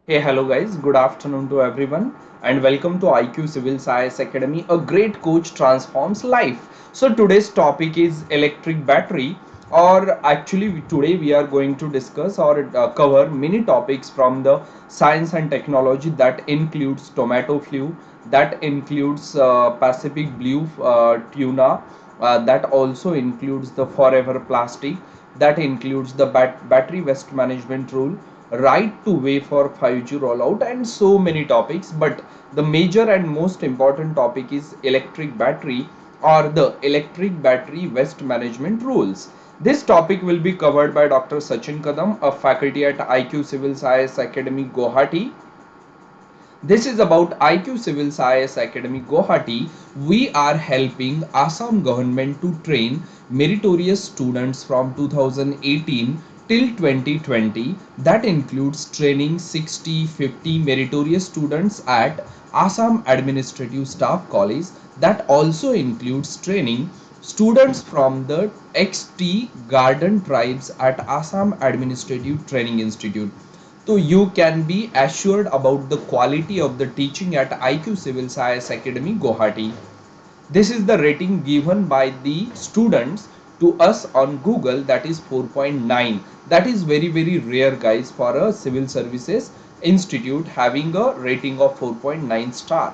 Hey, hello guys. Good afternoon to everyone, and welcome to IQ Civil Science Academy. A great coach transforms life. So today's topic is electric battery, or actually today we are going to discuss or cover many topics from the science and technology that includes tomato flu, that includes Pacific blue tuna, that also includes the forever plastic, that includes the battery waste management rule, right to way for 5G rollout, and so many topics. But the major and most important topic is electric battery or the electric battery waste management rules. This topic will be covered by Dr. Sachin Kadam, a faculty at IQ Civil Science Academy, Guwahati. This is about IQ Civil Science Academy Guwahati. We are helping Assam government to train meritorious students from 2018 till 2020. That includes training 60-50 meritorious students at Assam Administrative Staff College. That also includes training students from the XT Garden tribes at Assam Administrative Training Institute. So you can be assured about the quality of the teaching at IQ Civil Science Academy Guwahati. This is the rating given by the students to us on Google, that is 4.9. That is very rare guys for a civil services institute having a rating of 4.9 star.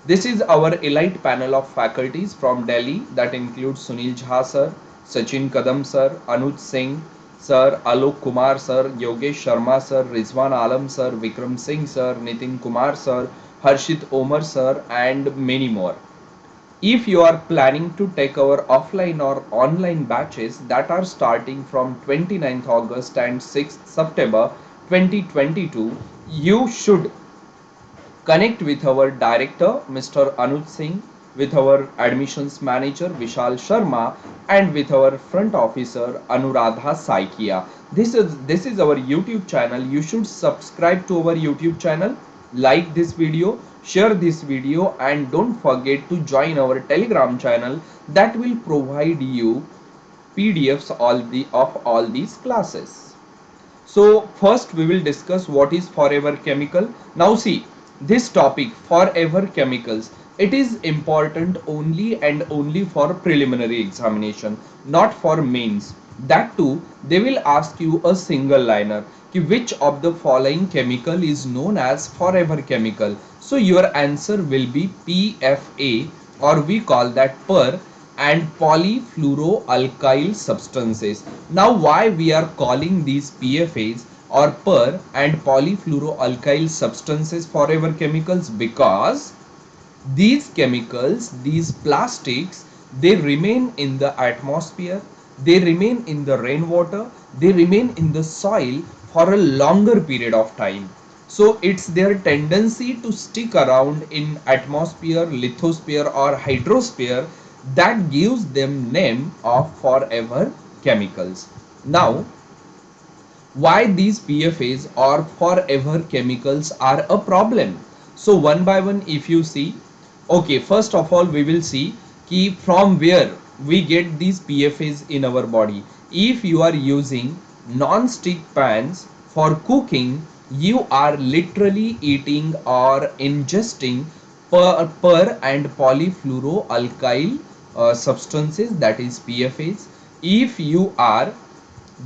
This is our elite panel of faculties from Delhi that includes Sunil Jha sir, Sachin Kadam sir, Anuj Singh sir, Alok Kumar sir, Yogesh Sharma sir, Rizwan Alam sir, Vikram Singh sir, Nitin Kumar sir, Harshit Omar sir, and many more. If you are planning to take our offline or online batches that are starting from 29th August and 6th September 2022, you should connect with our director Mr. Anuj Singh, with our admissions manager Vishal Sharma, and with our front officer Anuradha Saikia. This is our YouTube channel. You should subscribe to our YouTube channel, like this video, share this video, and don't forget to join our Telegram channel that will provide you PDFs of all these classes. So first we will discuss what is forever chemical. Now see, this topic forever chemicals, it is important only and only for preliminary examination, not for mains. That too, they will ask you a single liner कि which of the following chemical is known as forever chemical. So your answer will be PFA, or we call that per, and polyfluoroalkyl substances. Now why we are calling these PFAs or per and polyfluoroalkyl substances forever chemicals? Because these chemicals, these plastics, they remain in the atmosphere, they remain in the rainwater, they remain in the soil for a longer period of time. So it's their tendency to stick around in atmosphere, lithosphere, or hydrosphere that gives them name of forever chemicals. Now, why these PFAs or forever chemicals are a problem? So one by one, if you see, okay, first of all we will see key from where we get these PFAs in our body. If you are using non-stick pans for cooking, you are literally eating or ingesting per and polyfluoroalkyl substances, that is PFAs. If you are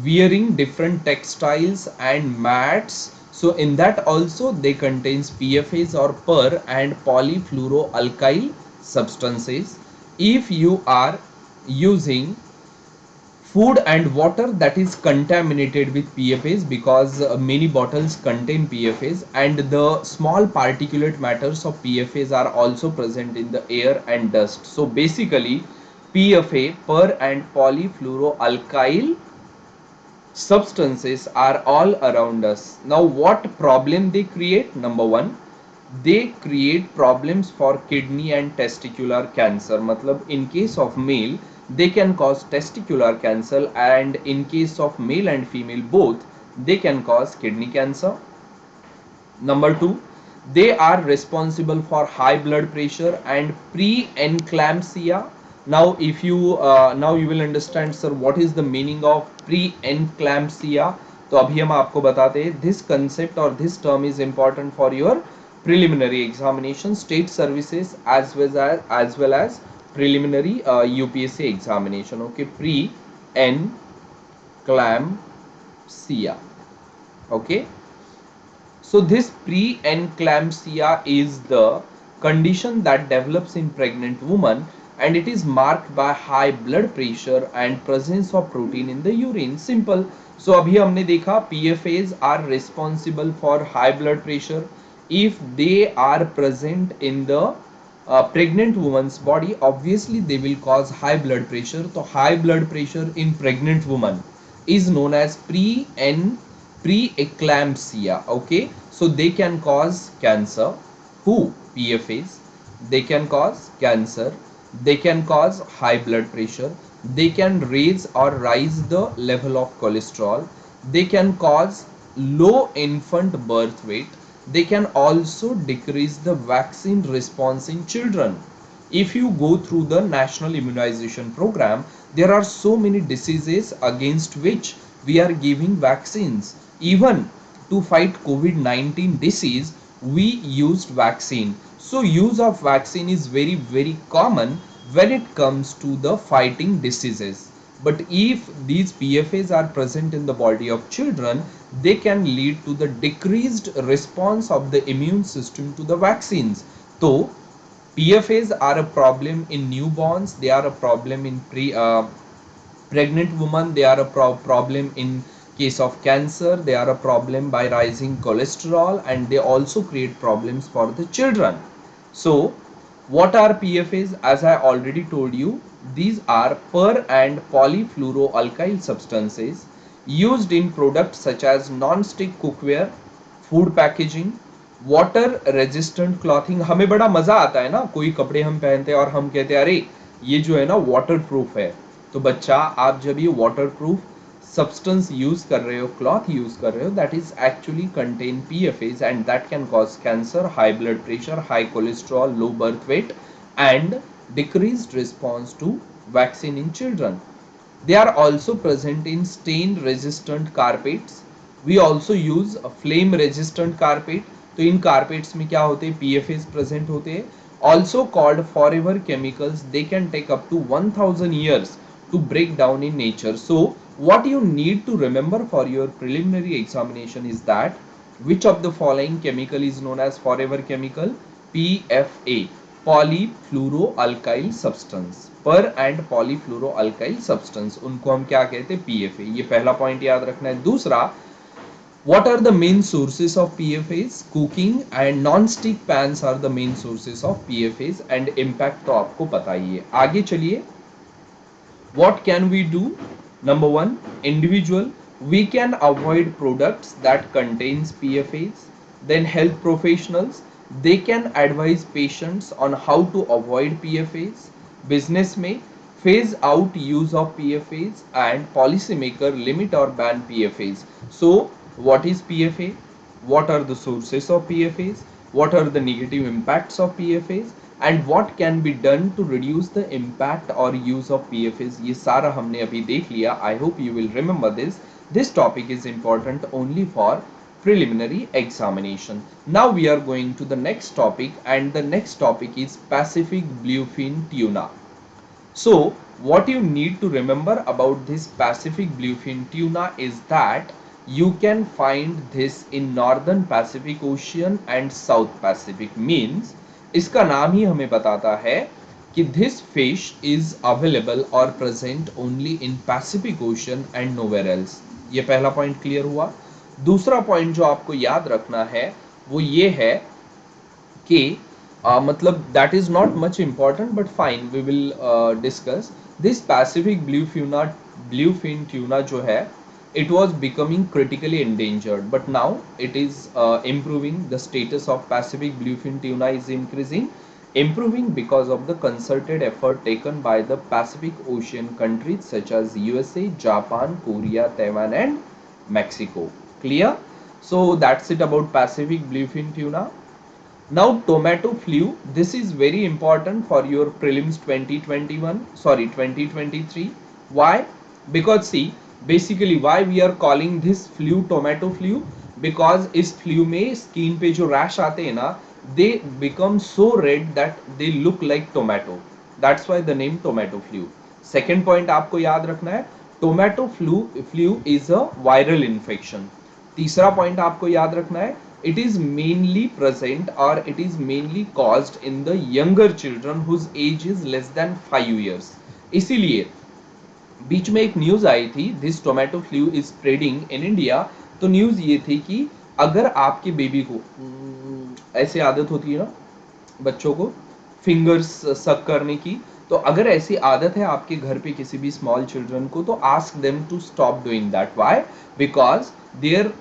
wearing different textiles and mats, so in that also they contains PFAs or per and polyfluoroalkyl substances. If you are using food and water that is contaminated with PFAs, because many bottles contain PFAs, and the small particulate matters of PFAs are also present in the air and dust. So basically PFA, per and polyfluoroalkyl substances are all around us. Now what problem they create? Number one, they create problems for kidney and testicular cancer. Matlab, in case of male they can cause testicular cancer, and in case of male and female both, they can cause kidney cancer. Number two, they are responsible for high blood pressure and pre-eclampsia. Now, if you now you will understand, sir, what is the meaning of pre-eclampsia? तो अभी हम आपको बताते हैं this concept और this term is important for your preliminary examination state services as well as preliminary UPSC examination. Okay, pre eclampsia. Okay, so this preeclampsia is the condition that develops in pregnant woman, and it is marked by high blood pressure and presence of protein in the urine. Simple. So अभी हमने देखा PFAs are responsible for high blood pressure. If they are present in the pregnant woman's body, obviously they will cause high blood pressure. So high blood pressure in pregnant woman is known as preeclampsia. Okay, so they can cause cancer. Who? PFAs. They can cause cancer, they can cause high blood pressure, they can raise or rise the level of cholesterol, they can cause low infant birth weight, they can also decrease the vaccine response in children. If you go through the national immunization program, there are so many diseases against which we are giving vaccines. Even to fight COVID-19 disease, we used vaccine. So use of vaccine is very common when it comes to the fighting diseases. But if these PFAs are present in the body of children, they can lead to the decreased response of the immune system to the vaccines. So PFAs are a problem in newborns, they are a problem in pregnant women, they are a problem in case of cancer, they are a problem by rising cholesterol, and they also create problems for the children. So what are PFAs? As I already told you, these are per and polyfluoroalkyl substances used in products such as non-stick cookware, food packaging, water resistant clothing. हमें बड़ा मजा आता है ना, कोई कपड़े हम पहनते हैं और हम कहते हैं अरे ये जो है ना वाटर प्रूफ है. तो बच्चा आप जब ये वाटर प्रूफ सब्सटेंस यूज कर रहे हो, क्लॉथ यूज कर रहे हो, that is actually contain PFAs and that can cause cancer, high blood pressure, high cholesterol, low birth weight and decreased response to vaccine in children. They are also present in stain resistant carpets. We also use a flame resistant carpet. तो इन carpets में क्या होते हैं, PFAs present होते हैं. Also called forever chemicals, they can take up to 1000 years to break down in nature. So what you need to remember for your preliminary examination is that which of the following chemical is known as forever chemical? PFA, polyfluoroalkyl substance. Per and polyfluoroalkyl substance, उनको हम क्या कहते हैं? PFA. ये पहला point याद रखना है. दूसरा, what are the main sources of PFAs? Cooking and non-stick pans are the main sources of PFAs and impact तो आपको पता ही है. आगे चलिए, what can we do? Number one, individual, we can avoid products that contains PFAs. Then health professionals, they can advise patients on how to avoid PFAs. Business may phase out use of PFAs, and policymaker limit or ban PFAs. So what is PFA? What are the sources of PFAs? What are the negative impacts of PFAs? And what can be done to reduce the impact or use of PFAs? ये सारा हमने अभी देख लिया. I hope you will remember this. This topic is important only for preliminary examination. Now we are going to the next topic, and the next topic is Pacific bluefin tuna. So what you need to remember about this Pacific bluefin tuna is that you can find this in northern Pacific Ocean and South Pacific. Means इसका नाम ही हमें बताता है कि this fish is available or present only in Pacific Ocean and nowhere else. ये पहला point clear हुआ. दूसरा पॉइंट जो आपको याद रखना है वो ये है कि मतलब that is not much important, but fine, we will discuss this Pacific bluefin tuna जो है, it was becoming critically endangered, but now it is improving. The status of Pacific bluefin tuna is improving because of the concerted effort taken by the Pacific Ocean countries such as USA, Japan, Korea, Taiwan and Mexico. Clear? So that's it about Pacific bluefin tuna. Now tomato flu, this is very important for your prelims 2021, sorry 2023. Why? Because see, basically why we are calling this flu tomato flu, because इस flu में skin पे जो rash आते हैं ना, they become so red that they look like tomato, that's why the name tomato flu. Second point आपको याद रखना है, tomato flu is a viral infection. तीसरा पॉइंट आपको याद रखना है, इट इज मेनली प्रेजेंट और it is mainly caused in the younger children whose age is less than 5 years. इसीलिए बीच में एक न्यूज आई थी, this tomato flu is spreading in India. तो न्यूज ये थी कि अगर आपके बेबी को ऐसे आदत होती है ना बच्चों को फिंगर्स सक करने की, तो अगर ऐसी आदत है आपके घर पे किसी भी स्मॉल चिल्ड्रन को, तो ask them to stop doing that. Why? Because their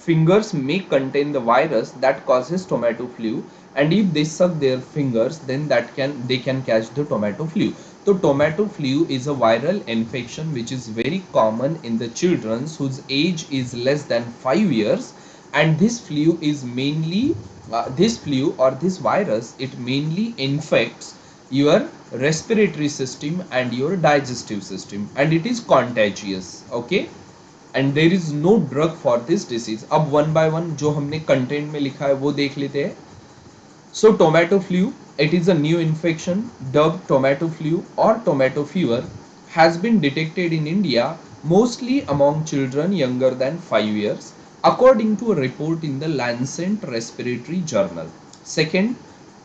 fingers may contain the virus that causes tomato flu, and if they suck their fingers, then they can catch the tomato flu. So tomato flu is a viral infection which is very common in the children whose age is less than 5 years. And this flu is mainly this flu or this virus, it mainly infects your respiratory system and your digestive system, and it is contagious. Okay, and there is no drug for this disease. अब one by one जो हमने content में लिखा है वो देख लेते हैं. So tomato flu, it is a new infection dubbed tomato flu or tomato fever, has been detected in India mostly among children younger than 5 years, according to a report in the Lancet Respiratory Journal. Second,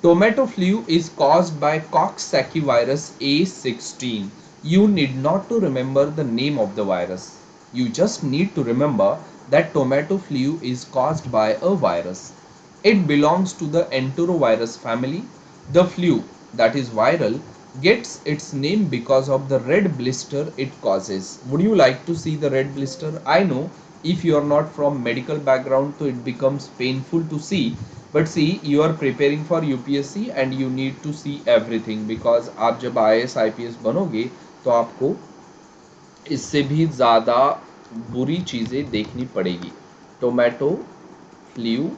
tomato flu is caused by Coxsackie virus A16. You need not to remember the name of the virus. You just need to remember that tomato flu is caused by a virus. It belongs to the enterovirus family. The flu, that is viral, gets its name because of the red blister it causes. Would you like to see the red blister? I know if you are not from medical background, so it becomes painful to see. But see, you are preparing for UPSC and you need to see everything, because आप जब IAS IPS बनोगे तो आपको इससे भी ज़्यादा बुरी चीज़ें देखनी पड़ेगी. Tomato flu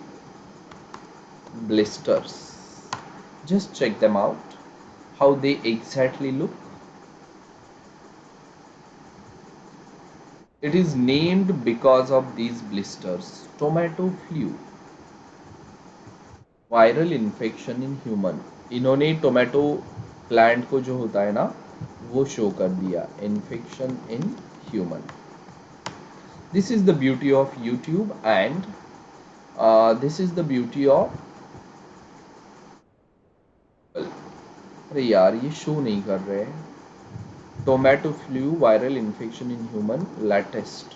blisters, just check them out, how they exactly look. It is named because of these blisters. Tomato flu, viral infection in human. इन्होंने टोमेटो प्लांट को जो होता है ना वो शो कर दिया, infection in human. This is the beauty of YouTube, and this is the beauty of, अरे यार ये शो नहीं कर रहे हैं. Tomato flu viral infection in human, latest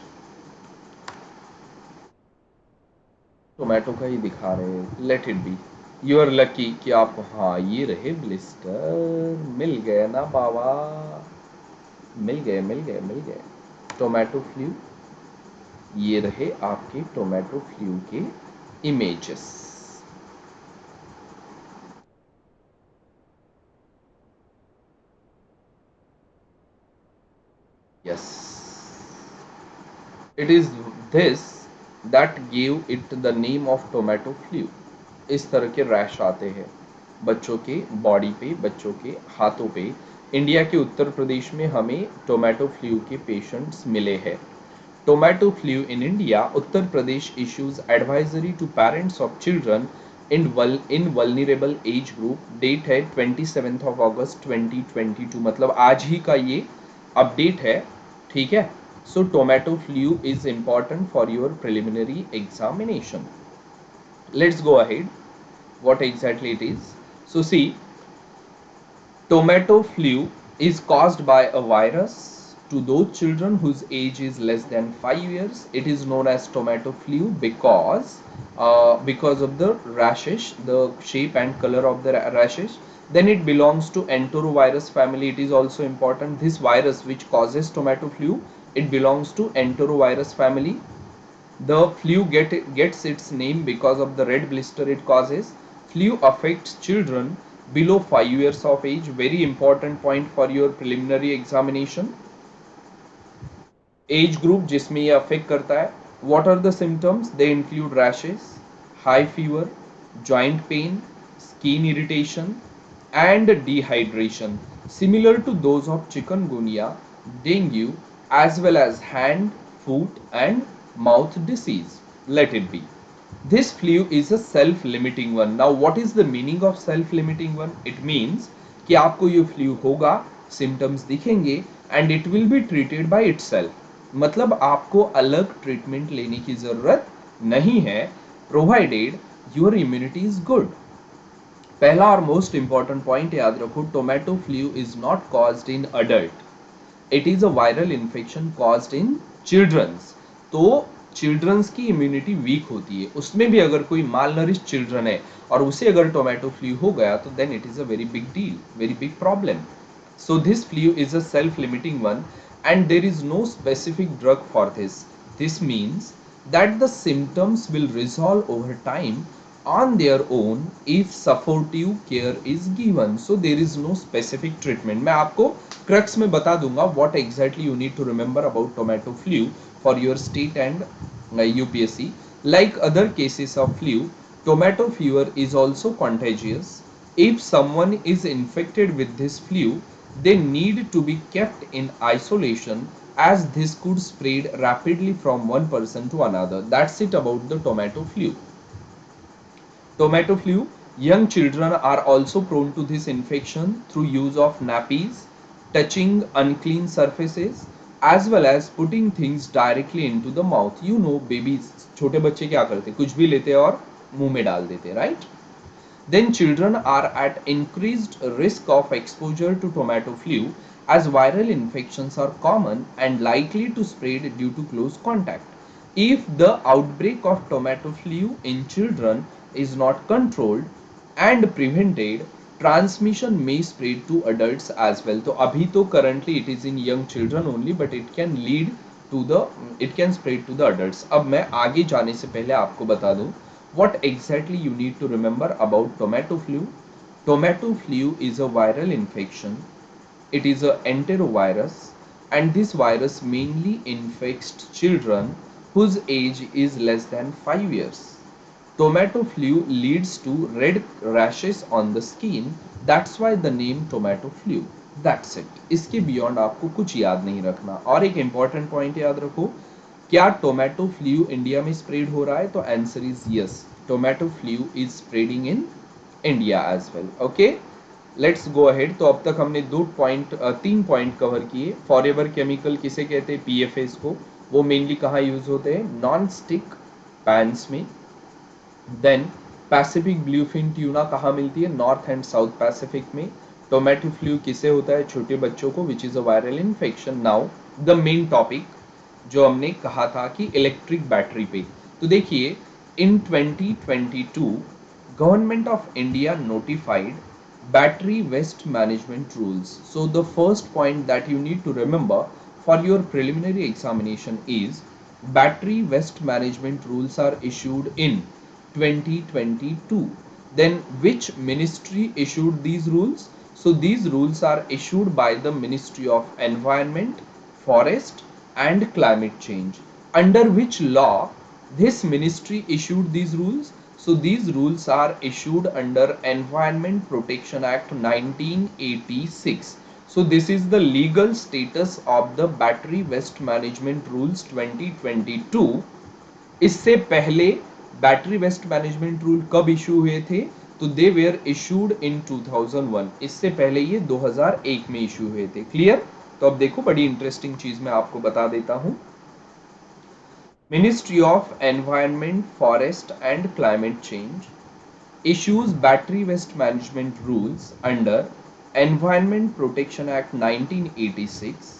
tomato का ही दिखा रहे हैं. Let it be. You are lucky कि आपको, हाँ ये रहे ब्लिस्टर, मिल गए ना बाबा, मिल गए मिल गए मिल गए. टोमेटो फ्लू, ये रहे आपके टोमेटो फ्लू के images. Yes, it is this that give it the name of tomato flu. इस तरह के रैश आते हैं बच्चों के बॉडी पे, बच्चों के हाथों पे. इंडिया के उत्तर प्रदेश में हमें टोमेटो फ्लू के पेशेंट्स मिले हैं. Tomato flu in India, Uttar Pradesh issues advisory to parents of children in vulnerable age group. Date है 27 अगस्त 2022, मतलब आज ही का ये अपडेट है. ठीक है. So tomato flu is important for your preliminary examination. Let's go ahead. What exactly it is? So see, tomato flu is caused by a virus. To those children whose age is less than 5 years, it is known as tomato flu because of the rashes, the shape and color of the rashes. Then it belongs to enterovirus family. It is also important. This virus which causes tomato flu, it belongs to enterovirus family. The flu gets its name because of the red blister it causes. Flu affects children below 5 years of age. Very important point for your preliminary examination. Age group जिसमें ये affect करता है. What are the symptoms? They include rashes, high fever, joint pain, skin irritation, and dehydration. Similar to those of chikungunya, dengue, as well as hand, foot and mouth disease. Let it be. This flu is a self-limiting one. Now what is the meaning of self-limiting one? It means कि आपको ये flu होगा, symptoms दिखेंगे and it will be treated by itself. मतलब आपको अलग treatment लेने की जरूरत नहीं है, provided your immunity is good. पहला और मोस्ट इंपॉर्टेंट पॉइंट याद रखो, tomato flu is not caused in adult, it is a viral infection caused in childrens. तो चिल्ड्रंस की इम्यूनिटी वीक होती है, उसमें भी अगर कोई मालनरिश चिल्ड्रन है और उसे अगर टोमेटो फ्लू हो गया तो then it is a very big deal, very big problem. So this flu is a self-limiting one and there is no specific drug for this. This means that the symptoms will resolve over time on their own if supportive care is given. So there is no specific treatment. मैं आपको crux में बता दूंगा what exactly you need to remember about tomato flu for your state and UPSC. Like other cases of flu, tomato fever is also contagious. If someone is infected with this flu, they need to be kept in isolation as this could spread rapidly from one person to another. That's it about the tomato flu. Tomato flu. Young children are also prone to this infection through use of nappies, touching unclean surfaces, as well as putting things directly into the mouth. You know, babies, छोटे बच्चे क्या करते, कुछ भी लेते और मुंह में डाल देते, right? Then children are at increased risk of exposure to tomato flu as viral infections are common and likely to spread due to close contact. If the outbreak of tomato flu in children is not controlled and prevented, transmission may spread to adults as well. तो अभी तो currently it is in young children only, but it can lead to the, it can spread to the adults. अब मैं आगे जाने से पहले आपको बता दूं what exactly you need to remember about tomato flu. Tomato flu is a viral infection. It is a enterovirus and this virus mainly infects children whose age is less than 5 years. Tomato flu leads to red rashes on the skin. That's why the name tomato flu. That's it. इसके beyond आपको कुछ याद नहीं रखना. और एक important point याद रखो, क्या टोमेटो फ्लू इंडिया में स्प्रेड हो रहा है? तो answer is yes, tomato flu is spreading in India as well. Okay, let's go ahead. तो अब तक हमने तीन पॉइंट कवर किए. फॉरएवर केमिकल किसे कहते हैं? पीएफएस को. वो मेनली कहाँ यूज होते हैं? नॉन स्टिक पैन्स में. देन पैसिफिक ब्लूफिन ट्यूना कहाँ मिलती है? नॉर्थ एंड साउथ पैसिफिक में. टोमेटो फ्लू किसे होता है? छोटे बच्चों को, which is a viral infection. Now the main topic जो हमने कहा था कि इलेक्ट्रिक बैटरी पे. तो देखिए, इन 2022 government of India notified battery waste management rules. So the first point that you need to remember for your preliminary examination is battery waste management rules are issued in 2022. Then which ministry issued these rules? So these rules are issued by the Ministry of Environment, Forest and Climate Change. Under which law this ministry issued these rules? So these rules are issued under Environment Protection Act 1986. So this is the legal status of the Battery Waste Management Rules 2022. इससे पहले battery waste management rule कब issue हुए थे? तो दे where issued in 2001. इससे पहले ये 2001 में इशू हुए थे. क्लियर? तो अब देखो, बड़ी इंटरेस्टिंग चीज मैं आपको बता देता हूं. Ministry of Environment, Forest and Climate Change issues battery waste management rules under Environment Protection Act 1986.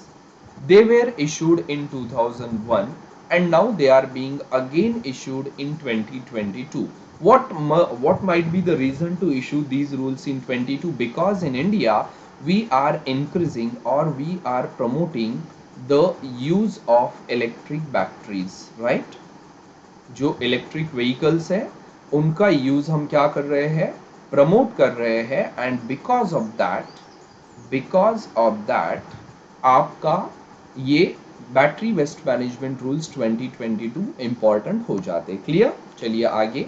They were issued in 2001 and now they are being again issued in 2022. What might be the reason to issue these rules in 22? Because in India we are increasing or we are promoting the use of electric batteries, right? जो electric vehicles हैं उनका use हम क्या कर रहे हैं? Promote कर रहे हैं. एंड बिकॉज ऑफ दैट आपका ये battery waste management rules 2022 important हो जाते. क्लियर? चलिए आगे.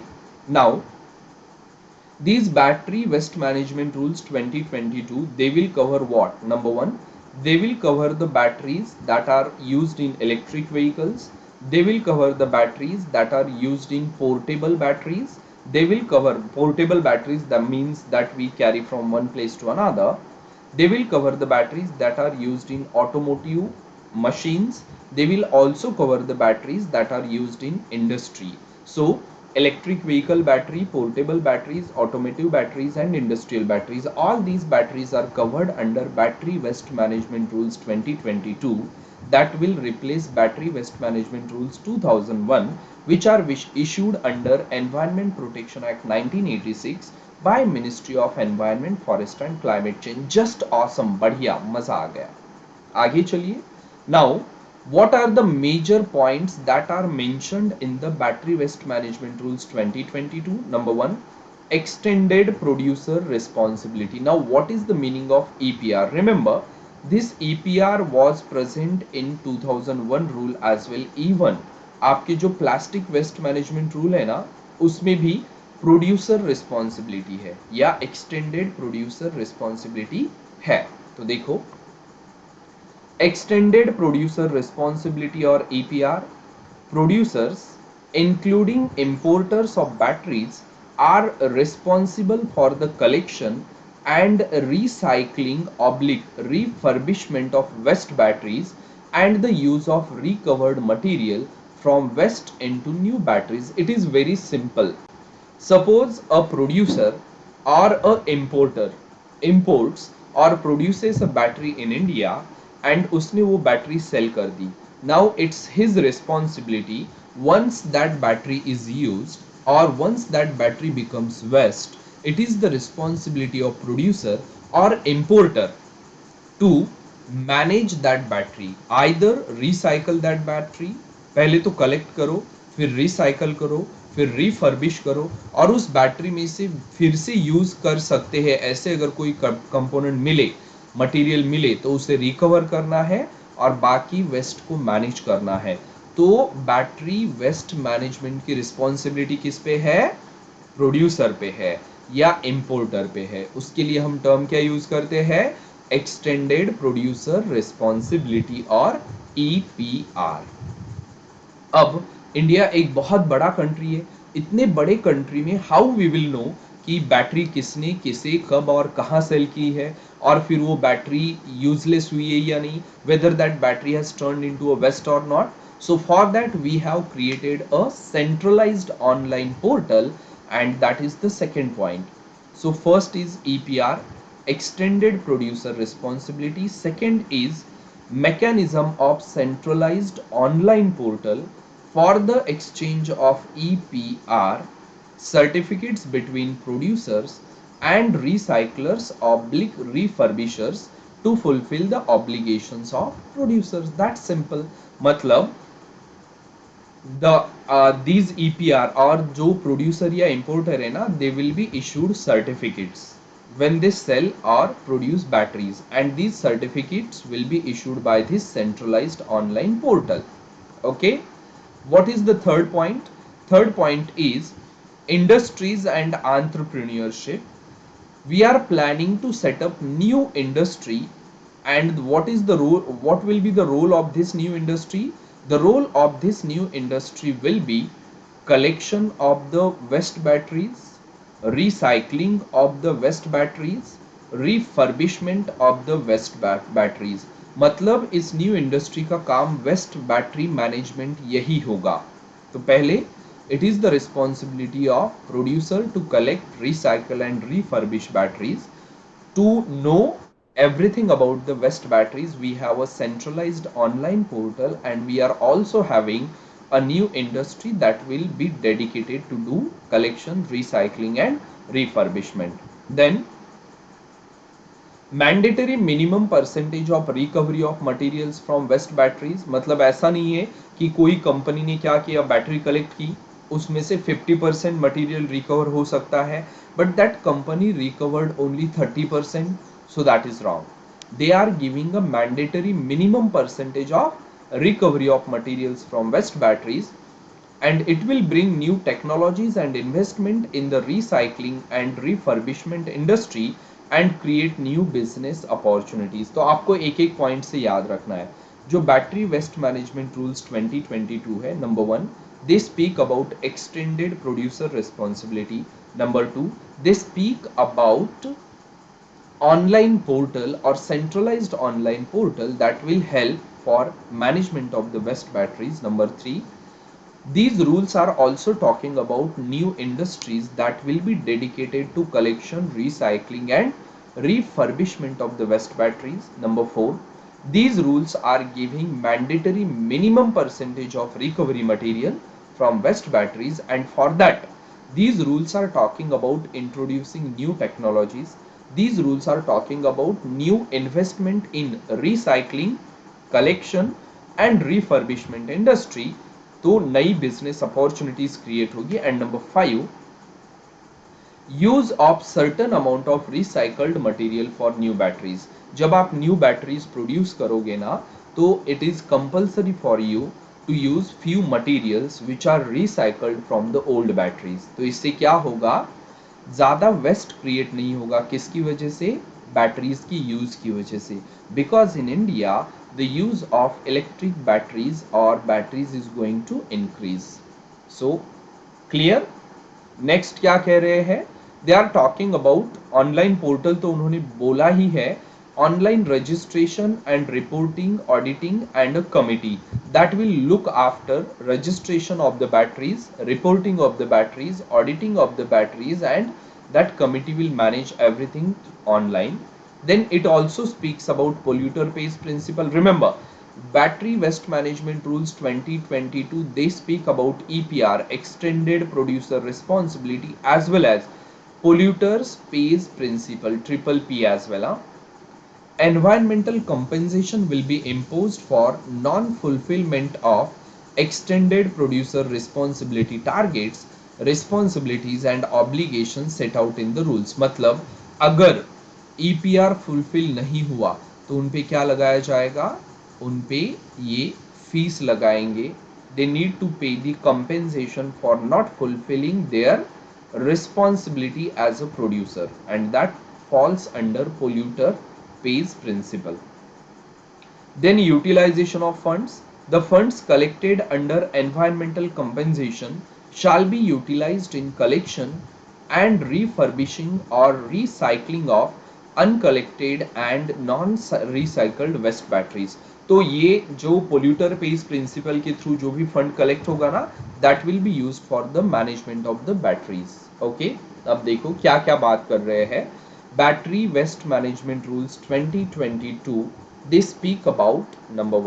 Now these battery waste management rules 2022, they will cover what? Number one, They will cover the batteries that are used in electric vehicles. They will cover the batteries that are used in portable batteries. They will cover portable batteries, that means that we carry from one place to another. They will cover the batteries that are used in automotive machines. They will also cover the batteries that are used in industry. So electric vehicle battery, portable batteries, automotive batteries and industrial batteries, all these batteries are covered under Battery Waste Management Rules 2022, that will replace Battery Waste Management Rules 2001, which are issued under Environment Protection Act 1986 by Ministry of Environment, Forest and Climate Change. Just awesome, बढ़िया, मजा आ गया. आगे चलिए. Now, what are the major points that are mentioned in the Battery Waste Management Rules 2022? Number one, extended producer responsibility. Now, what is the meaning of EPR? Remember, this EPR was present in 2001 rule as well. Even आपके जो plastic waste management rule है ना, उसमें भी producer responsibility है या extended producer responsibility है. तो देखो, extended producer responsibility or EPR, producers including importers of batteries are responsible for the collection and recycling oblique refurbishment of waste batteries and the use of recovered material from waste into new batteries. It is very simple. Suppose a producer or a importer imports or produces a battery in India and उसने वो battery sell कर दी. Now it's his responsibility, once that battery is used or once that battery becomes waste, it is the responsibility of producer or importer to manage that battery. Either recycle that battery, पहले तो collect करो, फिर recycle करो, फिर refurbish करो और उस battery में से फिर से यूज कर सकते हैं. ऐसे अगर कोई कंपोनेंट मिले, मटेरियल मिले, तो उसे रिकवर करना है और बाकी वेस्ट को मैनेज करना है. तो बैटरी वेस्ट मैनेजमेंट की रिस्पॉन्सिबिलिटी किस पे है? प्रोड्यूसर पे है या इंपोर्टर पे है. उसके लिए हम टर्म क्या यूज करते हैं? एक्सटेंडेड प्रोड्यूसर रिस्पॉन्सिबिलिटी और EPR. अब इंडिया एक बहुत बड़ा कंट्री है. इतने बड़े कंट्री में हाउ वी विल नो कि बैटरी किसने किसे कब और कहाँ सेल की है और फिर वो बैटरी यूजलेस हुई है या नहीं, whether that battery has turned into a waste और not. So for that we have created a centralized online portal, and that is the second point. So first is EPR, extended producer responsibility. Second is mechanism of centralized online portal for the exchange of EPR certificates between producers and recyclers oblique refurbishers to fulfill the obligations of producers. That's simple. मतलब these EPR और जो producer या importer है ना, they will be issued certificates when they sell or produce batteries, and these certificates will be issued by this centralized online portal. Okay, what is the third point? Third point is industries and entrepreneurship. We are planning to set up new industry, and what is the role, what will be the role of this new industry? The role of this new industry will be collection of the waste batteries, recycling of the waste batteries, refurbishment of the waste batteries. मतलब इस new industry का काम waste battery management यही होगा. तो पहले it is the responsibility of producer to collect, recycle and refurbish batteries. To know everything about the waste batteries, we have a centralized online portal, and we are also having a new industry that will be dedicated to do collection, recycling and refurbishment. Then mandatory minimum percentage of recovery of materials from waste batteries. मतलब ऐसा नहीं है कि कोई company ने क्या किया, battery collect की, उसमें से 50% मटेरियल रिकवर हो सकता है, but that company recovered only 30%, so that is wrong. They are giving a mandatory minimum percentage of recovery of materials from waste batteries, and it will bring new technologies and investment in the recycling and refurbishment industry, and create new business opportunities. तो आपको एक एक point से याद रखना है। जो battery waste management rules 2022 है, number 1, they speak about extended producer responsibility. Number 2, they speak about online portal or centralized online portal that will help for management of the waste batteries. Number 3, these rules are also talking about new industries that will be dedicated to collection, recycling and refurbishment of the waste batteries. Number 4, these rules are giving mandatory minimum percentage of recovery material from waste batteries, and for that these rules are talking about introducing new technologies. These rules are talking about new investment in recycling, collection and refurbishment industry, तो नई business opportunities create होगी। And number 5, use of certain amount of recycled material for new batteries. जब आप new batteries produce करोगे ना, तो it is compulsory for you to use few materials which are recycled from the old batteries. तो इससे क्या होगा, ज्यादा वेस्ट क्रिएट नहीं होगा। किसकी वजह से? बैटरीज की यूज की वजह से। Because in India the use of electric batteries or batteries is going to increase. So clear? Next क्या कह रहे हैं? They are talking about online portal, तो उन्होंने बोला ही है, online registration and reporting, auditing and a committee that will look after registration of the batteries, reporting of the batteries, auditing of the batteries, and that committee will manage everything online. Then it also speaks about polluter pays principle. Remember, battery waste management rules 2022, they speak about EPR, extended producer responsibility, as well as polluters pays principle, triple P as well. Environmental compensation will be imposed for non-fulfillment of extended producer responsibility targets, responsibilities and obligations set out in the rules. मतलब अगर EPR fulfil नहीं हुआ तो उन पे क्या लगाया जाएगा? उन पे ये फीस लगाएंगे। They need to pay the compensation for not fulfilling their responsibility as a producer, and that falls under polluter pays principle. Then utilization of funds. The funds collected under environmental compensation shall be utilized in collection and refurbishing or recycling of uncollected and non-recycled waste batteries. तो ये जो polluter pays principle के through जो भी fund collect होगा ना, that will be used for the management of the batteries. Okay, अब देखो क्या क्या बात कर रहे हैं। Battery waste management rules 2022, they speak about number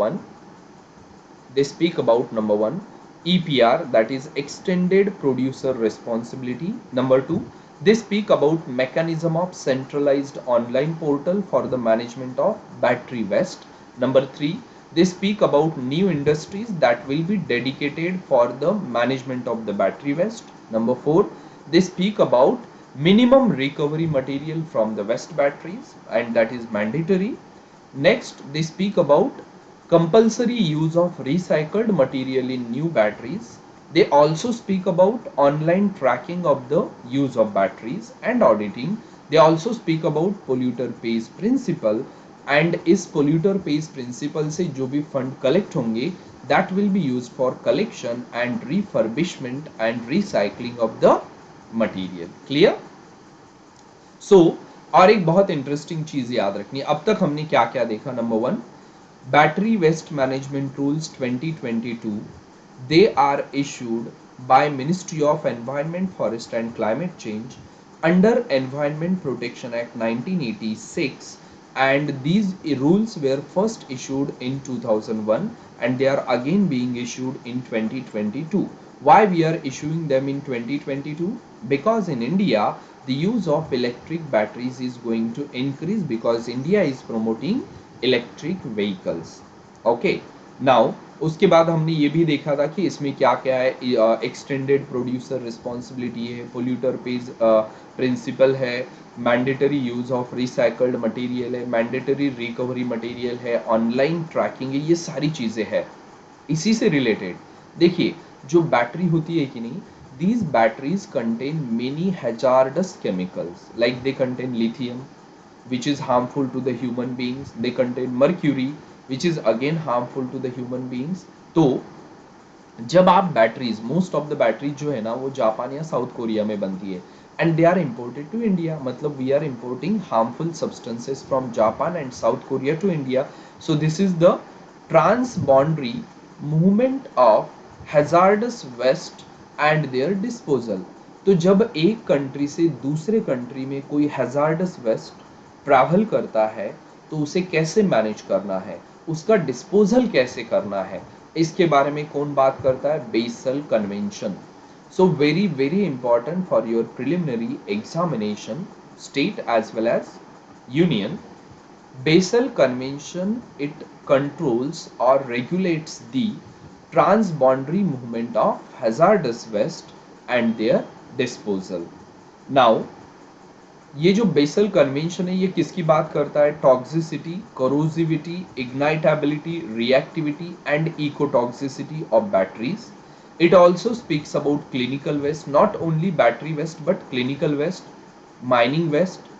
1, EPR, that is extended producer responsibility. Number 2, they speak about mechanism of centralized online portal for the management of battery waste. Number 3, they speak about new industries that will be dedicated for the management of the battery waste. Number 4, they speak about minimum recovery material from the waste batteries, and that is mandatory. Next, they speak about compulsory use of recycled material in new batteries. They also speak about online tracking of the use of batteries and auditing. They also speak about polluter pays principle, and इस polluter pays principle से जो भी fund collect होंगे, that will be used for collection and refurbishment and recycling of the material. Clear? So, और एक बहुत interesting चीज याद रखनी है। अब तक हमने क्या क्या देखा? Number 1, battery waste management rules 2022, they are issued by Ministry of Environment, Forest and Climate Change under Environment Protection Act 1986, and these rules were first issued in 2001 and they are again being issued in 2022. Why we are issuing them in 2022? Because in India the use of electric batteries is going to increase because India is promoting electric vehicles. Okay, now उसके बाद हमने ये भी देखा था कि इसमें क्या क्या है। एक्सटेंडेड प्रोड्यूसर रिस्पॉन्सिबिलिटी है, पोल्यूटर पेज प्रिंसिपल है, mandatory use of recycled material है, मैंडेटरी रिकवरी मटेरियल है, ऑनलाइन ट्रैकिंग है, ये सारी चीज़ें हैं इसी से रिलेटेड। देखिए, जो बैटरी होती है कि नहीं, these batteries contain many hazardous chemicals like they contain lithium, which is harmful to the human beings. They contain mercury, which is again harmful to the human beings. तो जब आप batteries, most of the batteries जो है ना वो Japan या south Korea में बनती है, and they are imported to India, मतलब we are importing harmful substances from Japan and South Korea to India. So this is the trans boundary movement of hazardous waste and their disposal. तो जब एक country से दूसरे country में कोई hazards waste travel करता है तो उसे कैसे मैनेज करना है, उसका डिस्पोजल कैसे करना है, इसके बारे में कौन बात करता है? Basel Convention. So very very important for your preliminary examination, state as well as union. Basel Convention, it controls or regulates the transboundary movement of hazardous waste and their disposal. Now, ये जो basal convention है ये किसकी बात करता है? Toxicity, corrosivity, ignitability, reactivity and ecotoxicity of batteries. It also speaks about clinical waste, not only battery waste but clinical waste, mining waste,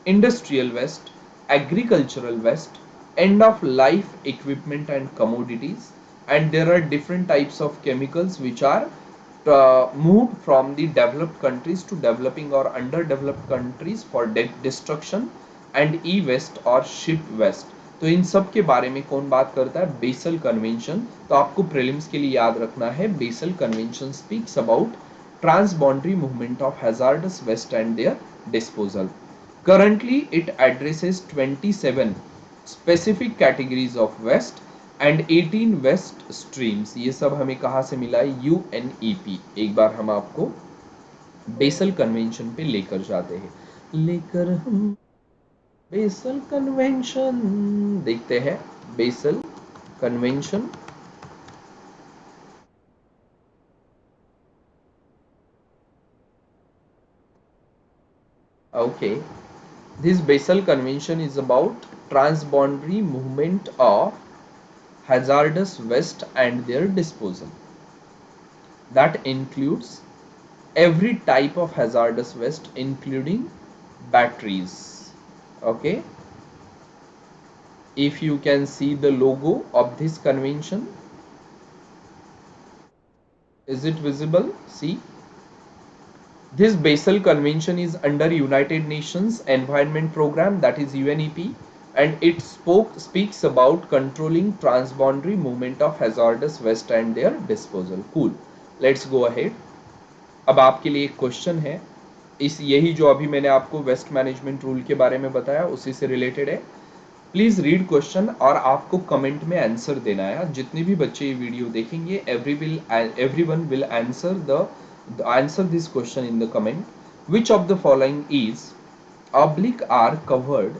industrial waste, agricultural waste, end of life equipment and commodities, and there are different types of chemicals which are moved from the developed countries to developing or underdeveloped countries for destruction, and e-waste or ship waste. तो इन सब के बारे में कौन बात करता है? Basel Convention. तो आपको प्रीलिम्स के लिए याद रखना है, Basel Convention speaks about transboundary movement of hazardous waste and their disposal. Currently, it addresses 27 specific categories of waste and 18 waste streams. ये सब हमें कहाँ से मिला है? UNEP. एक बार हम आपको बेसल कन्वेंशन पे लेकर जाते हैं. लेकर हम बेसल कन्वेंशन देखते हैं. Basal convention. Okay. This Basel Convention is about transboundary movement of hazardous waste and their disposal. That includes every type of hazardous waste including batteries. Okay, if you can see the logo of this convention, is it visible? See, this Basel Convention is under United Nations Environment Program, that is UNEP, and it speaks about controlling transboundary movement of hazardous waste and their disposal. Cool. Let's go ahead. अब आपके लिए एक question है, इस यही जो अभी मैंने आपको वेस्ट मैनेजमेंट रूल के बारे में बताया उसी से रिलेटेड है. प्लीज रीड क्वेश्चन और आपको कमेंट में आंसर देना है. जितने भी बच्चे ये वीडियो देखेंगे everyone will answer this question in the comment. Which of the following is oblique are covered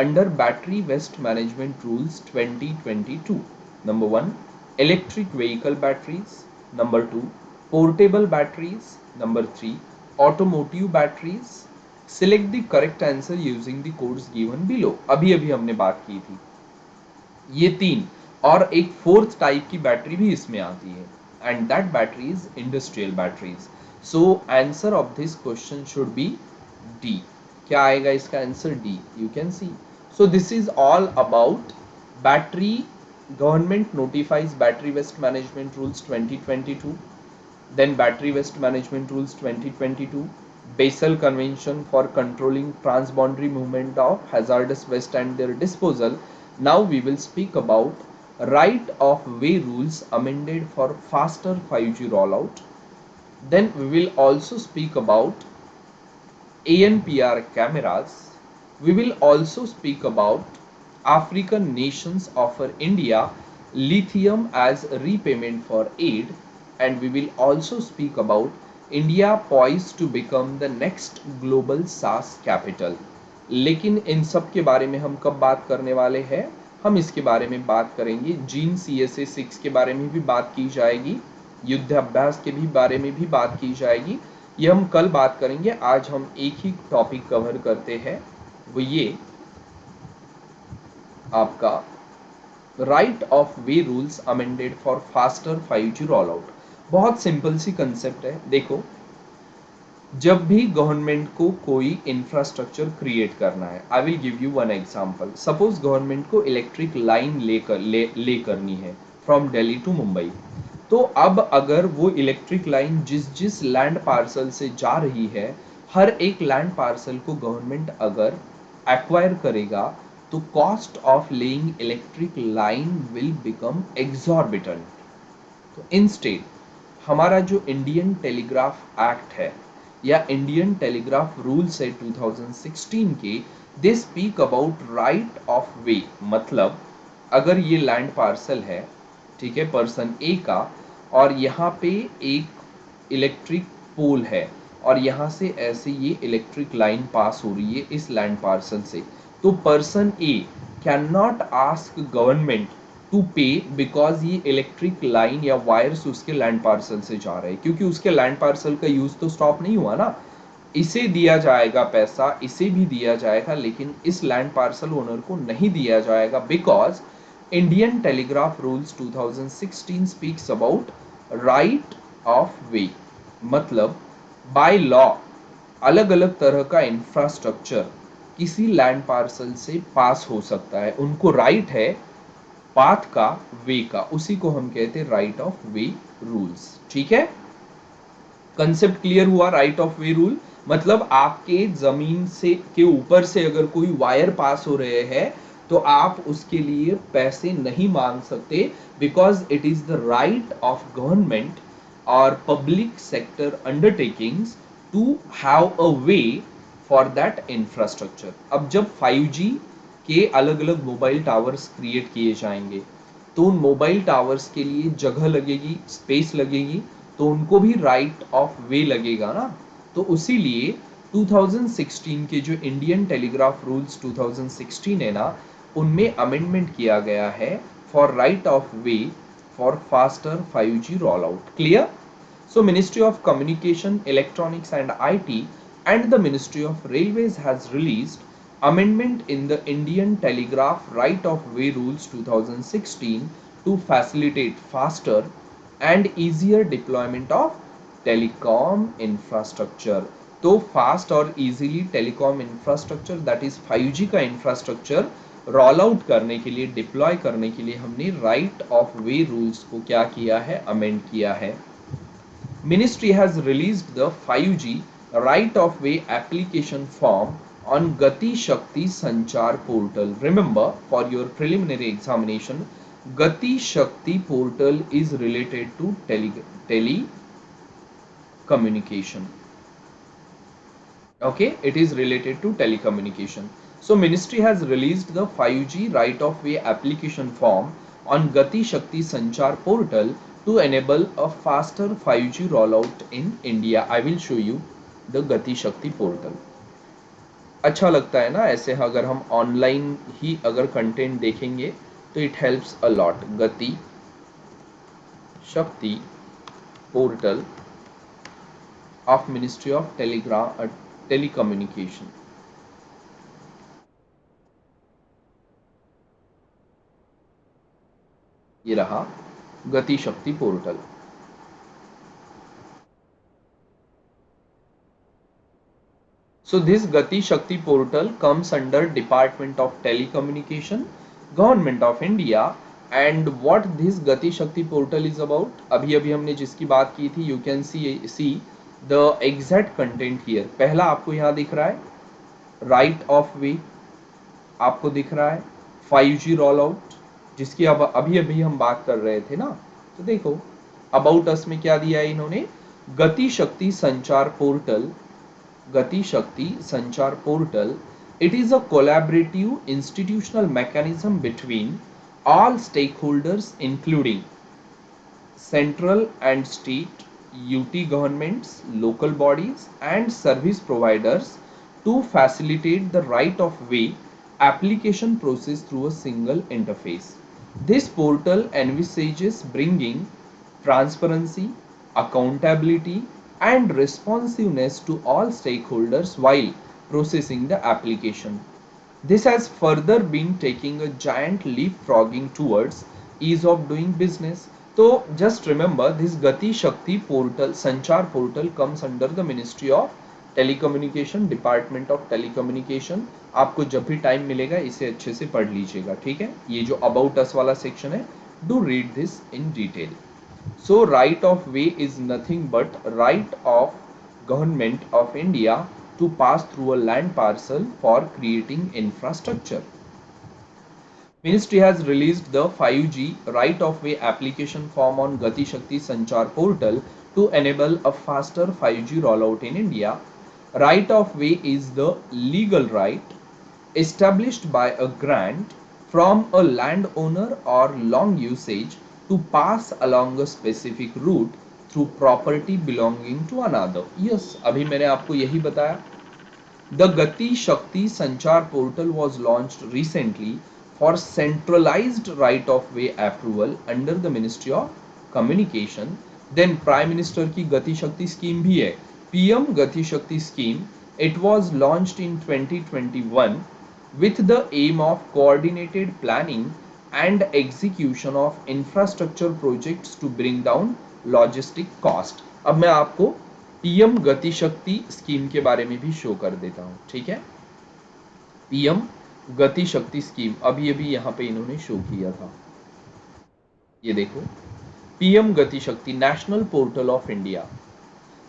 under battery waste management rules 2022? Number 1, electric vehicle batteries. Number 2, portable batteries. Number 3, automotive batteries. Select the correct answer using the codes given below. अभी अभी हमने बात की थी ये तीन, और एक फोर्थ टाइप की बैटरी भी इसमें आती है, and that battery is industrial batteries. So answer of this question should be D. क्या आएगा इसका answer? D. You can see. So this is all about battery. Government notifies battery waste management rules 2022, then battery waste management rules 2022, Basel Convention for controlling transboundary movement of hazardous waste and their disposal. Now we will speak about right of way rules amended for faster 5G rollout. Then we will also speak about ANPR cameras. We will also speak about African nations offer India lithium as repayment for aid, and we will also speak about India poised to become the next global SaaS capital. लेकिन इन सब के बारे में हम कब बात करने वाले हैं? हम इसके बारे में बात करेंगे, जीन CSA 6 के बारे में भी बात की जाएगी, युद्धाभ्यास के भी बारे में भी बात की जाएगी. ये हम कल बात करेंगे. आज हम एक ही टॉपिक कवर करते हैं, वो ये आपका right of way rules amended for faster 5G roll out. बहुत सिंपल सी कंसेप्ट है. देखो, जब भी गवर्नमेंट को कोई इंफ्रास्ट्रक्चर क्रिएट करना है, I will give you one example. Suppose government को इलेक्ट्रिक लाइन ले करनी है फ्रॉम दिल्ली टू मुंबई। तो अब अगर वो इलेक्ट्रिक लाइन जिस जिस लैंड पार्सल से जा रही है, हर एक लैंड पार्सल को गवर्नमेंट अगर एक्वायर करेगा, तो cost of laying electric line will become exorbitant. तो इंस्टेड हमारा जो इंडियन टेलीग्राफ एक्ट है या इंडियन टेलीग्राफ रूल्स है 2016 के, they speak about right of वे। मतलब अगर ये लैंड पार्सल है, ठीक है, पर्सन ए का, और यहाँ पे एक इलेक्ट्रिक पोल है और यहाँ से ऐसे ये इलेक्ट्रिक लाइन पास हो रही है इस लैंड पार्सल से, तो person A can not ask government to pay because ये इलेक्ट्रिक लाइन या वायर्स उसके लैंड पार्सल से जा रहे हैं, क्योंकि उसके लैंड पार्सल का यूज तो स्टॉप नहीं हुआ ना। इसे दिया जाएगा पैसा, इसे भी दिया जाएगा, लेकिन इस लैंड पार्सल ओनर को नहीं दिया जाएगा, because Indian Telegraph rules 2016 speaks about right of वे। मतलब बाय लॉ अलग अलग तरह का इंफ्रास्ट्रक्चर किसी लैंड पार्सल से पास हो सकता है, उनको राइट है पाथ का, वे का, उसी को हम कहते हैं राइट ऑफ वे रूल्स। ठीक है, कंसेप्ट क्लियर हुआ? राइट ऑफ वे रूल मतलब आपके जमीन से के ऊपर से अगर कोई वायर पास हो रहे हैं, तो आप उसके लिए पैसे नहीं मांग सकते, because it is the right of government और public sector undertakings to have a way for that infrastructure. अब जब 5G के अलग अलग मोबाइल टावर्स क्रिएट किए जाएंगे, तो उन मोबाइल टावर्स के लिए जगह लगेगी, स्पेस लगेगी, तो उनको भी राइट ऑफ वे लगेगा ना। तो उसी लिए 2016 के जो इंडियन टेलीग्राफ रूल्स 2016 है ना, उनमें अमेंडमेंट किया गया है for right of way for faster 5G roll out. Clear? So Ministry of Communication, Electronics and IT and the Ministry of Railways has released amendment in the Indian Telegraph Right of Way Rules 2016 to facilitate faster and easier deployment of telecom infrastructure. तो fast और easily telecom infrastructure that is 5G का infrastructure roll out करने के लिए, deploy करने के लिए हमने राइट ऑफ वे रूल्स को क्या किया है, अमेंड किया है। Ministry has released the 5G right of way application form on Gati Shakti Sanchar portal. Remember, for your preliminary examination, Gati Shakti portal is related to telecommunication. Okay, it is related to telecommunication. So Ministry has released the 5G right of way application form on Gati Shakti Sanchar portal to enable a faster 5G rollout in India. I will show you the Gati Shakti portal. अच्छा लगता है ना ऐसे, अगर हम online ही अगर content देखेंगे तो इट हेल्प्स अ लॉट। गति शक्ति portal of ministry of telecommunication. ये रहा गति शक्ति portal. So this Gati Shakti portal comes under Department of Telecommunication, Government of India, and what this Gati Shakti portal is about, अभी अभी हमने जिसकी बात की थी, you can see the exact content here। पहला आपको यहाँ दिख रहा है right of way, आपको दिख रहा है 5G रोल आउट, जिसकी अब अभी अभी हम बात कर रहे थे ना। तो देखो अबाउट अस में क्या दिया है इन्होंने, गति शक्ति संचार portal, Gati Shakti Sanchar portal. It is a collaborative institutional mechanism between all stakeholders including central and state, UT governments, local bodies and service providers to facilitate the right of way application process through a single interface. This portal envisages bringing transparency, accountability and responsiveness to all stakeholders while processing the application. This has further been taking a giant leapfrogging towards ease of doing business, तो just remember this गति शक्ति portal, संचार portal comes under the ministry of telecommunication, department of telecommunication. आपको जब भी time मिलेगा इसे अच्छे से पढ़ लीजिएगा, ठीक है। ये जो अबाउट अस वाला सेक्शन है, do read this in detail. So right of way is nothing but right of government of India to pass through a land parcel for creating infrastructure. Ministry has released the 5G right of way application form on Gati Shakti Sanchar portal to enable a faster 5G rollout in India. Right of way is the legal right established by a grant from a landowner or long usage to pass along a specific route through property belonging to another. Yes, अभी मैंने आपको यही बताया. The Gati Shakti Sanchar portal was launched recently for centralized right-of-way approval under the Ministry of Communication. Then Prime Minister की Gati Shakti scheme भी है, PM Gati Shakti scheme. It was launched in 2021 with the aim of coordinated planning and execution of infrastructure projects to bring down logistic cost. अब मैं आपको PM गति Shakti scheme के बारे में भी शो कर देता हूं, ठीक है। पीएम गति शक्ति स्कीम अभी अभी यहां पे इन्होंने शो किया था, ये देखो, पीएम गति शक्ति national portal of India.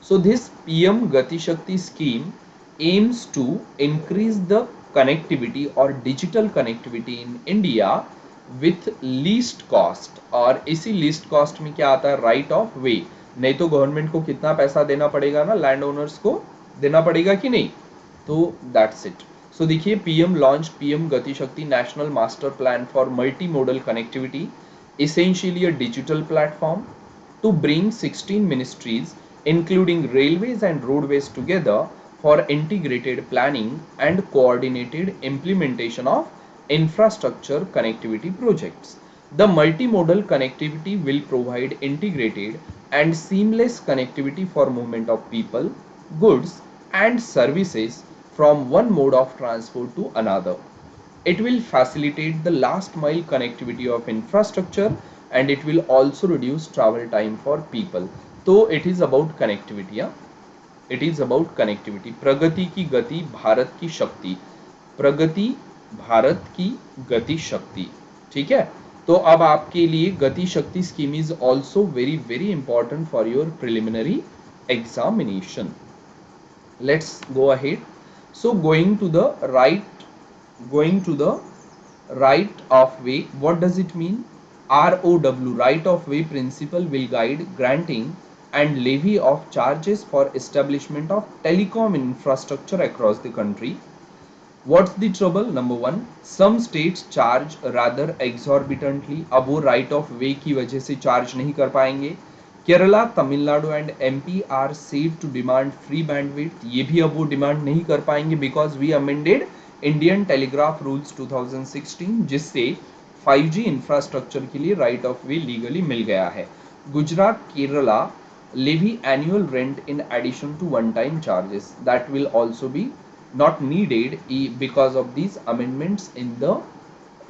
So this PM Gati Shakti scheme aims to increase the connectivity or digital connectivity in India with least cost. और इसी least cost में क्या आता है, right of way. नहीं तो गवर्नमेंट को कितना पैसा देना पड़ेगा ना, लैंड ओनर्स को देना पड़ेगा कि नहीं, तो दैट्स इट. सो देखिए, पीएम लॉन्च पीएम गति शक्ति national master plan for multi modal connectivity, essentially a digital platform to bring 16 ministries including railways and roadways together for integrated planning and coordinated implementation of infrastructure connectivity projects. The multimodal connectivity will provide integrated and seamless connectivity for movement of people, goods and services from one mode of transport to another. It will facilitate the last mile connectivity of infrastructure and it will also reduce travel time for people. तो it is about connectivity. It is about connectivity. प्रगति की गति, भारत की शक्ति. प्रगति, भारत की गति शक्ति, ठीक है। तो अब आपके लिए Gati Shakti scheme is also very very important for your preliminary examination. Let's go ahead. So going to the right of way, what does it mean? ROW, right of way principle will guide granting and levy of charges for establishment of telecom infrastructure across the country. What's the trouble? Number one, some states charge rather exorbitantly. अब वो right of way की वजह से charge नहीं कर पाएंगे. Kerala, Tamil Nadu and MP are save to demand free bandwidth. ये भी अब वो डिमांड नहीं कर पाएंगे because we amended Indian Telegraph rules 2016, जिससे 5G इंफ्रास्ट्रक्चर के लिए राइट ऑफ वे लीगली मिल गया है. Gujarat, Kerala levy annual rent in addition to one-time charges that will also be not needed because of these amendments in the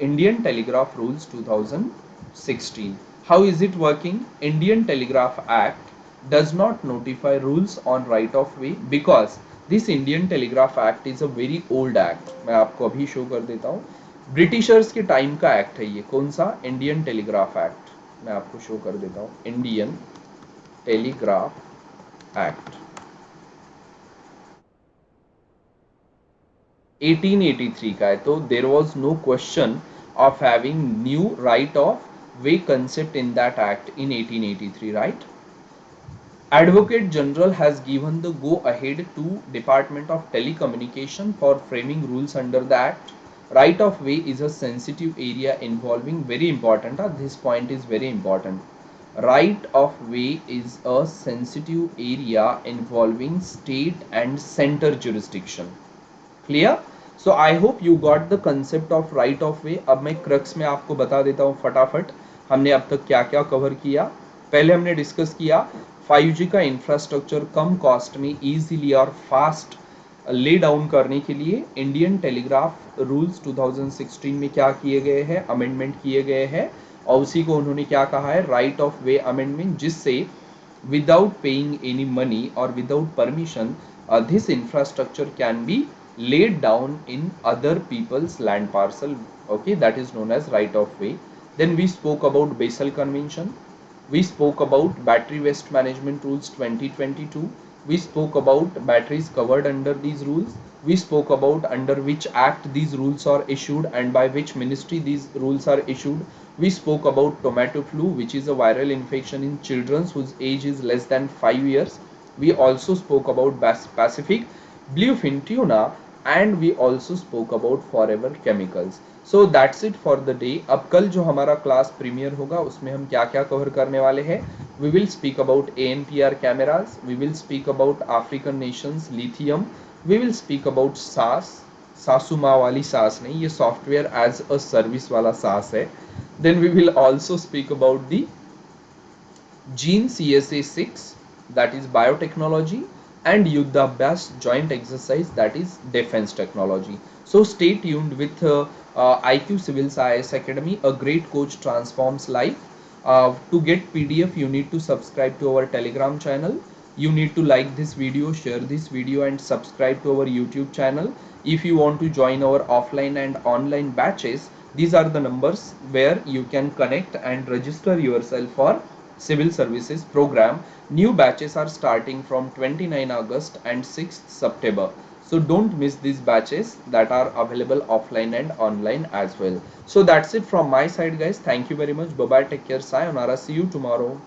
Indian Telegraph Rules 2016. How is it working? Indian Telegraph Act does not notify rules on right of way because this Indian Telegraph Act is a very old act. मैं आपको अभी show कर देता हूँ. Britishers के time का act है ये. कौन सा? Indian telegraph act. मैं आपको शो कर देता हूँ. इंडियन टेलीग्राफ एक्ट 1883 का है. तो there was no question of having new right of way concept in that act in 1883, right? Advocate General has given the go ahead to Department of Telecommunication for framing rules under the act. Right of way is a sensitive area involving, very important, this point is very important. Right of way is a sensitive area involving state and center jurisdiction. Clear? So I hope you got the concept of right of way. अब मैं crux में आपको बता देता हूँ फटाफट हमने अब तक क्या क्या कवर किया. पहले हमने डिस्कस किया 5G का इंफ्रास्ट्रक्चर कम कॉस्ट में इजीली और फास्ट ले डाउन करने के लिए इंडियन टेलीग्राफ रूल्स 2016 में क्या किए गए हैं, अमेंडमेंट किए गए हैं. और उसी को उन्होंने क्या कहा है, राइट ऑफ वे अमेंडमेंट, जिससे without paying any money or without permission, this infrastructure can be laid down in other people's land parcel. Okay, that is known as right of way. Then we spoke about Basel Convention. We spoke about Battery Waste Management Rules 2022. We spoke about batteries covered under these rules. We spoke about under which act these rules are issued and by which ministry these rules are issued. We spoke about tomato flu, which is a viral infection in children whose age is less than 5 years. We also spoke about Pacific bluefin tuna, and we also spoke about forever chemicals. So that's it for the day. अब कल जो हमारा class premiere होगा उसमें हम क्या क्या cover करने वाले हैं? We will speak about ANPR cameras. We will speak about African nations lithium. We will speak about SaaS. सासुमा वाली सास नहीं, ये सॉफ्टवेयर एज अ सर्विस वाला सास है. Then we will also speak about the Gene CSA 6, that is biotechnology, and Yuddha Abhyas joint exercise, that is defense technology. So stay tuned with IQ Civil Science Academy. A great coach transforms life. To get PDF, you need to subscribe to our Telegram channel. You need to like this video, share this video, and subscribe to our YouTube channel. If you want to join our offline and online batches, these are the numbers where you can connect and register yourself for civil services program. New batches are starting from 29 August and 6th September. So don't miss these batches that are available offline and online as well. So that's it from my side, guys. Thank you very much. Bye bye. Take care. Sayonara. See you tomorrow.